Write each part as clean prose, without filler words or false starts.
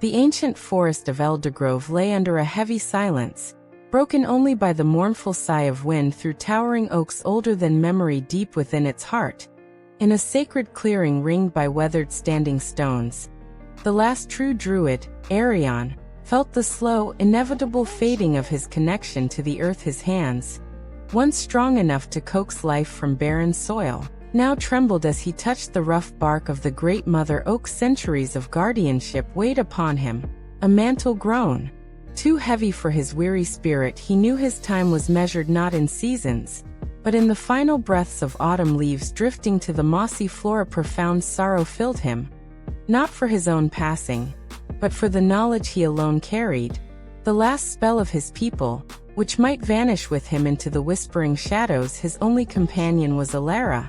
The ancient forest of Eldergrove lay under a heavy silence, broken only by the mournful sigh of wind through towering oaks older than memory deep within its heart. In a sacred clearing ringed by weathered standing stones, the last true druid, Arion, felt the slow, inevitable fading of his connection to the earth. His hands, once strong enough to coax life from barren soil, now trembled as he touched the rough bark of the great mother oak. Centuries of guardianship weighed upon him, a mantle grown too heavy for his weary spirit. He knew his time was measured not in seasons, but in the final breaths of autumn leaves drifting to the mossy floor. A profound sorrow filled him, not for his own passing, but for the knowledge he alone carried, the last spell of his people, which might vanish with him into the whispering shadows. His only companion was Elara,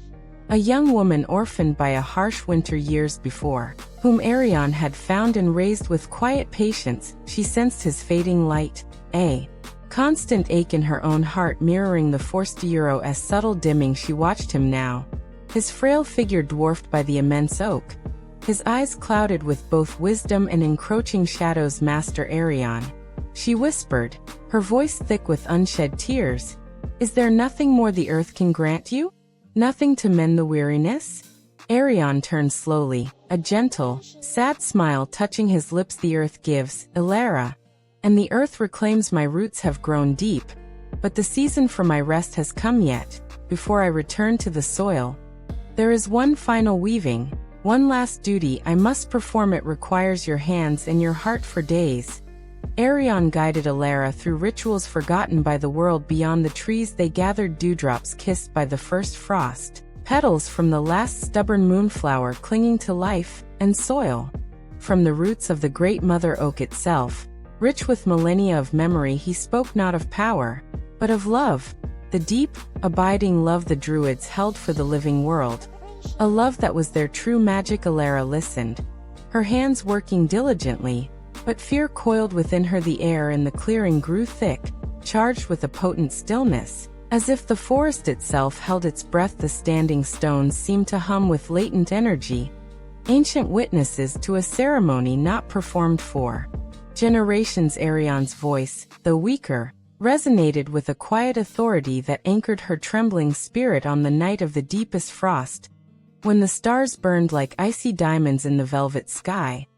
a young woman orphaned by a harsh winter years before, whom Arion had found and raised with quiet patience. She sensed his fading light, a constant ache in her own heart mirroring the frosty as subtle dimming. She watched him now, his frail figure dwarfed by the immense oak, his eyes clouded with both wisdom and encroaching shadows. Master Arion, she whispered, her voice thick with unshed tears, is there nothing more the earth can grant you? Nothing to mend the weariness? Arion turned slowly, a gentle, sad smile touching his lips. The earth gives, Elara, and the earth reclaims. My roots have grown deep, but the season for my rest has come. Yet, before I return to the soil, there is one final weaving, one last duty I must perform. It requires your hands and your heart. For days, Arion guided Elara through rituals forgotten by the world. Beyond the trees they gathered dewdrops kissed by the first frost, petals from the last stubborn moonflower clinging to life and soil. From the roots of the great mother oak itself, rich with millennia of memory, he spoke not of power, but of love, the deep, abiding love the Druids held for the living world, a love that was their true magic. Elara listened, her hands working diligently, but fear coiled within her. The air in the clearing grew thick, charged with a potent stillness, as if the forest itself held its breath. The standing stones seemed to hum with latent energy, ancient witnesses to a ceremony not performed for generations. Arion's voice, though weaker, resonated with a quiet authority that anchored her trembling spirit. On the night of the deepest frost, when the stars burned like icy diamonds in the velvet sky,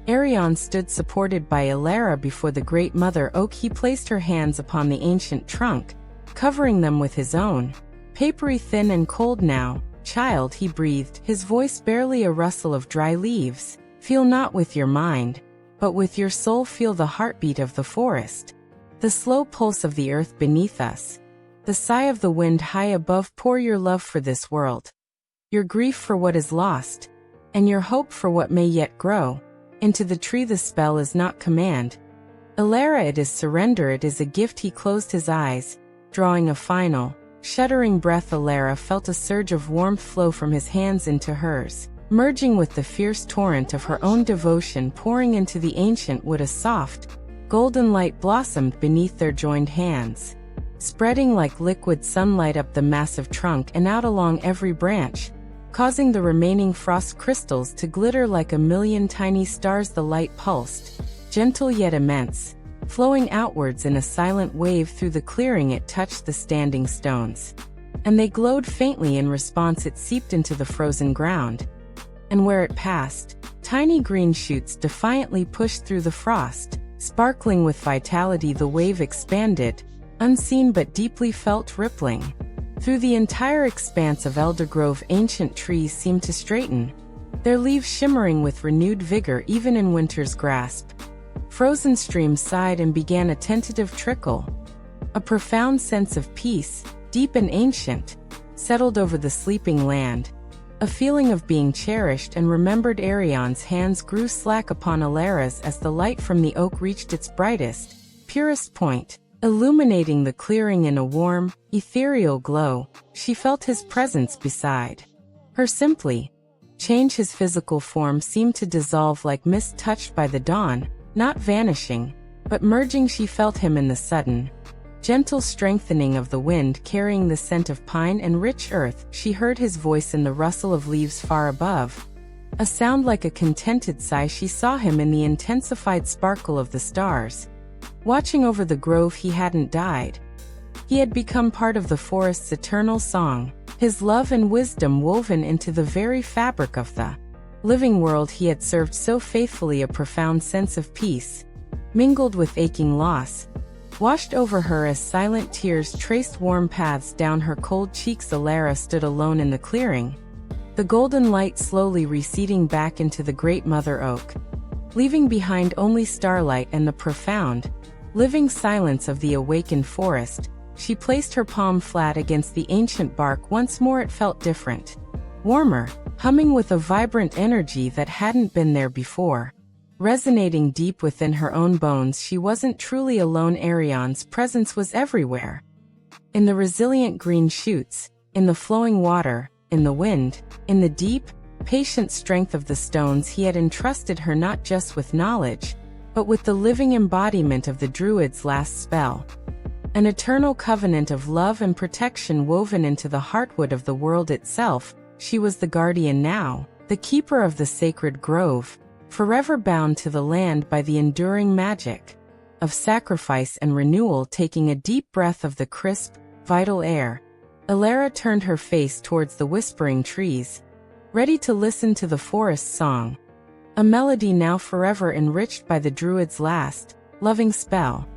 Arion stood supported by Elara before the great mother oak. He placed her hands upon the ancient trunk, covering them with his own, papery thin and cold. Now, child, he breathed, his voice barely a rustle of dry leaves, feel not with your mind, but with your soul. Feel the heartbeat of the forest, the slow pulse of the earth beneath us, the sigh of the wind high above. Pour your love for this world, your grief for what is lost, and your hope for what may yet grow. Into the tree. The spell is not command, Elara, it is surrender. It is a gift. He closed his eyes, drawing a final, shuddering breath. Elara felt a surge of warmth flow from his hands into hers, merging with the fierce torrent of her own devotion pouring into the ancient wood. A soft, golden light blossomed beneath their joined hands, spreading like liquid sunlight up the massive trunk and out along every branch, causing the remaining frost crystals to glitter like a million tiny stars. The light pulsed, gentle yet immense, flowing outwards in a silent wave through the clearing. It touched the standing stones, and they glowed faintly in response. It seeped into the frozen ground, and where it passed, tiny green shoots defiantly pushed through the frost, sparkling with vitality. The wave expanded, unseen but deeply felt, rippling through the entire expanse of Eldergrove. Ancient trees seemed to straighten, their leaves shimmering with renewed vigor even in winter's grasp. Frozen streams sighed and began a tentative trickle. A profound sense of peace, deep and ancient, settled over the sleeping land, a feeling of being cherished and remembered. Arion's hands grew slack upon Elara's as the light from the oak reached its brightest, purest point, illuminating the clearing in a warm, ethereal glow. She felt his presence beside her. Simply change. His physical form seemed to dissolve like mist touched by the dawn, not vanishing, but merging. She felt him in the sudden, gentle strengthening of the wind carrying the scent of pine and rich earth. She heard his voice in the rustle of leaves far above, A sound like a contented sigh. She saw him in the intensified sparkle of the stars. Watching over the grove, he hadn't died. He had become part of the forest's eternal song, his love and wisdom woven into the very fabric of the living world he had served so faithfully. A profound sense of peace, mingled with aching loss, washed over her as silent tears traced warm paths down her cold cheeks. Elara stood alone in the clearing, the golden light slowly receding back into the great mother oak, leaving behind only starlight and the profound, living silence of the awakened forest. She placed her palm flat against the ancient bark. Once more it felt different, warmer, humming with a vibrant energy that hadn't been there before. Resonating deep within her own bones, she wasn't truly alone. Arion's presence was everywhere. In the resilient green shoots, in the flowing water, in the wind, in the deep, patient strength of the stones. He had entrusted her not just with knowledge, but with the living embodiment of the Druids' last spell. An eternal covenant of love and protection woven into the heartwood of the world itself. She was the guardian now, the keeper of the sacred grove, forever bound to the land by the enduring magic of sacrifice and renewal. Taking a deep breath of the crisp, vital air, Elara turned her face towards the whispering trees, ready to listen to the forest's song, a melody now forever enriched by the Druid's last, loving spell.